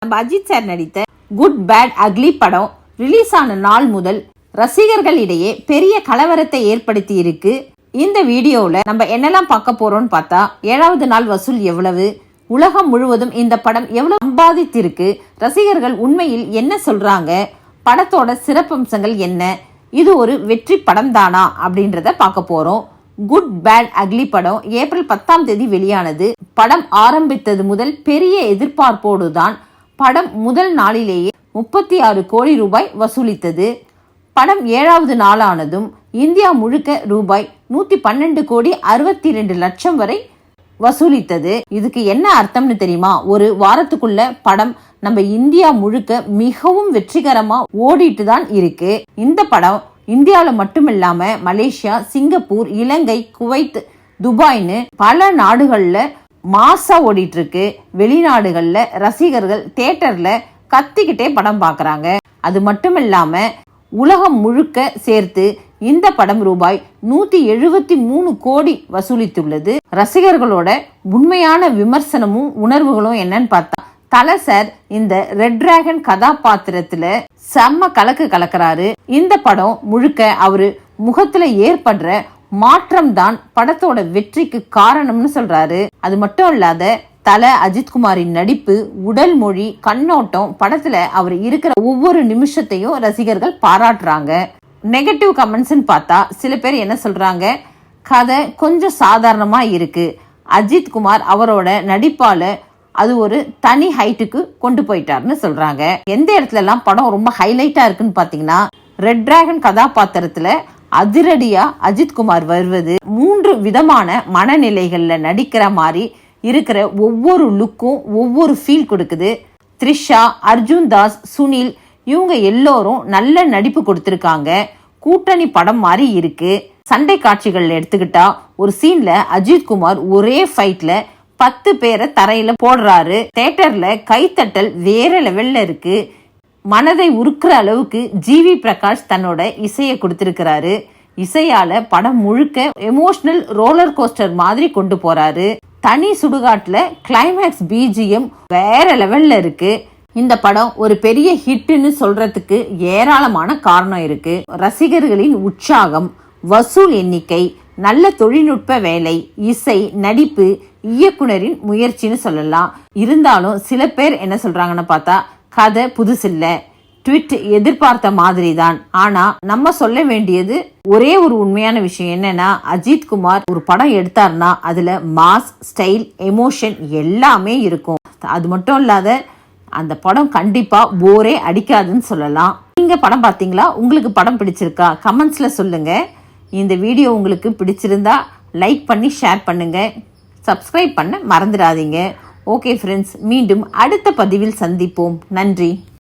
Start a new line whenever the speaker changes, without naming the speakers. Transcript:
நம்ம அஜித் சார் நடித்த good bad ugly படம் ரிலீஸ் ஆன நாள் முதல் ரசிகர்களிடையே பெரிய கலவரத்தை ஏற்படுத்தி இருக்கு. இந்த வீடியோவில் நம்ம என்னெல்லாம் பார்க்க போறோம்னு பார்த்தா, 7வது நாள் வசூல் எவ்வளவு, உலகம் முழுவதும் இந்த படம் எவ்வளவு சம்பாதித்திருக்கு, ரசிகர்கள் உண்மையில் என்ன சொல்றாங்க, படத்தோட சிறப்பம்சங்கள் என்ன, இது ஒரு வெற்றி படம் தானா அப்படின்றத பார்க்க போறோம். குட் பேட் அக்லி படம் ஏப்ரல் 10ஆம் தேதி வெளியானது. படம் ஆரம்பித்தது முதல் பெரிய எதிர்பார்ப்போடு தான் படம் முதல் நாளிலேயே 36 கோடி ரூபாய் வசூலித்தது. படம் 7வது நாளானதும் இந்தியா முழுக்க ரூபாய் 112 கோடி 62 லட்சம் வரை வசூலித்தது. இதுக்கு என்ன அர்த்தம்னு தெரியுமா? ஒரு வாரத்துக்குள்ள படம் நம்ம இந்தியா முழுக்க மிகவும் வெற்றிகரமா ஓடிட்டு தான் இருக்கு. இந்த படம் இந்தியாவில் மட்டுமில்லாம மலேசியா, சிங்கப்பூர், இலங்கை, குவைத், துபாய்னு பல நாடுகள்ல மாசா ஓடிட்டு இருக்கு. வெளிநாடுகள்ல ரசிகர்கள் தியேட்டர்ல கத்திக்கிட்டே படம் பார்க்கறாங்க. அது மட்டும் இல்லாம உலகம் முழுக்க சேர்த்து இந்த படம் ரூபாய் 173 கோடி வசூலித்துள்ளது. ரசிகர்களோட உண்மையான விமர்சனமும் உணர்வுகளும் என்னன்னு பார்த்தா, தல சார் இந்த ரெட் டிராகன் கதாபாத்திரத்துல செம்ம கலக்கு கலக்கிறாரு. இந்த படம் முழுக்க அவரு முகத்துல ஏற்படுற மாற்றம் தான் படத்தோட வெற்றிக்கு காரணம்னு சொல்றாரு. அது மட்டும் இல்லாத தல அஜித்குமாரின் நடிப்பு, உடல் மொழி, கண்ணோட்டம், படத்துல அவர் இருக்கிற ஒவ்வொரு நிமிஷத்தையும் ரசிகர்கள் பாராட்டுறாங்க. நெகட்டிவ் கமெண்ட்ஸ்ன்னு பார்த்தா சில பேர் என்ன சொல்றாங்க, கதை கொஞ்சம் சாதாரணமா இருக்கு, அஜித்குமார் அவரோட நடிப்பால அது ஒரு தனி ஹைட்டுக்கு கொண்டு போயிட்டாருன்னு சொல்றாங்க. எந்த இடத்துல எல்லாம் படம் ரொம்ப ஹைலைட்டா இருக்குன்னு பாத்தீங்கன்னா, ரெட் டிராகன் கதாபாத்திரத்துல அதிரடியா அஜித்குமார் வருவது, 3 விதமான மனநிலைகள்ல நடிக்கிற மாதிரி இருக்கிற ஒவ்வொரு லுக்கும் ஒவ்வொரு ஃபீல் கொடுக்குது. த்ரிஷா, அர்ஜுன் தாஸ், சுனில் இவங்க எல்லோரும் நல்ல நடிப்பு கொடுத்திருக்காங்க. கூட்டணி படம் மாதிரி இருக்கு. சண்டை காட்சிகள் எடுத்துக்கிட்டா ஒரு சீன்ல அஜித்குமார் ஒரே ஃபைட்ல 10 பேரை தரையில போடுறாரு. தியேட்டர்ல கைத்தட்டல் வேற லெவல்ல இருக்கு. மனதை உருக்குற அளவுக்கு ஜிவி பிரகாஷ் தன்னோட இசையை கொடுத்திருக்கிறாரு. இசையால படம் முழுக்க எமோஷனல் ரோலர் கோஸ்டர் மாதிரி கொண்டு போறாரு. தனி சுடுகாட்டுல கிளைமேக்ஸ் பிஜிஎம் வேற லெவல்ல இருக்கு. இந்த படம் ஒரு பெரிய ஹிட்னு சொல்றதுக்கு ஏராளமான காரணம் இருக்கு. ரசிகர்களின் உற்சாகம், வசூல் எண்ணிக்கை, நல்ல தொழில்நுட்ப வேலை, இசை, நடிப்பு, இயக்குனரின் முயற்சின்னு சொல்லலாம். இருந்தாலும் சில பேர் என்ன சொல்றாங்கன்னு பார்த்தா, கதை புதுசில்ல, ட்விட் எதிர்பார்த்த மாதிரி தான். ஆனா நம்ம சொல்ல வேண்டியது ஒரே ஒரு உண்மையான விஷயம் என்னன்னா, அஜித்குமார் ஒரு படம் எடுத்தார்னா அதுல மாஸ், ஸ்டைல், எமோஷன் எல்லாமே இருக்கும். அது மட்டும் இல்லாத அந்த படம் கண்டிப்பா போரே அடிக்காதுன்னு சொல்லலாம். நீங்க படம் பார்த்தீங்களா? உங்களுக்கு படம் பிடிச்சிருக்கா? கமெண்ட்ஸ்ல சொல்லுங்க. இந்த வீடியோ உங்களுக்கு பிடிச்சிருந்தா லைக் பண்ணி ஷேர் பண்ணுங்க. சப்ஸ்கிரைப் பண்ண மறந்துடாதீங்க. ஓகே ஃப்ரெண்ட்ஸ், மீண்டும் அடுத்த பதிவில் சந்திப்போம். நன்றி.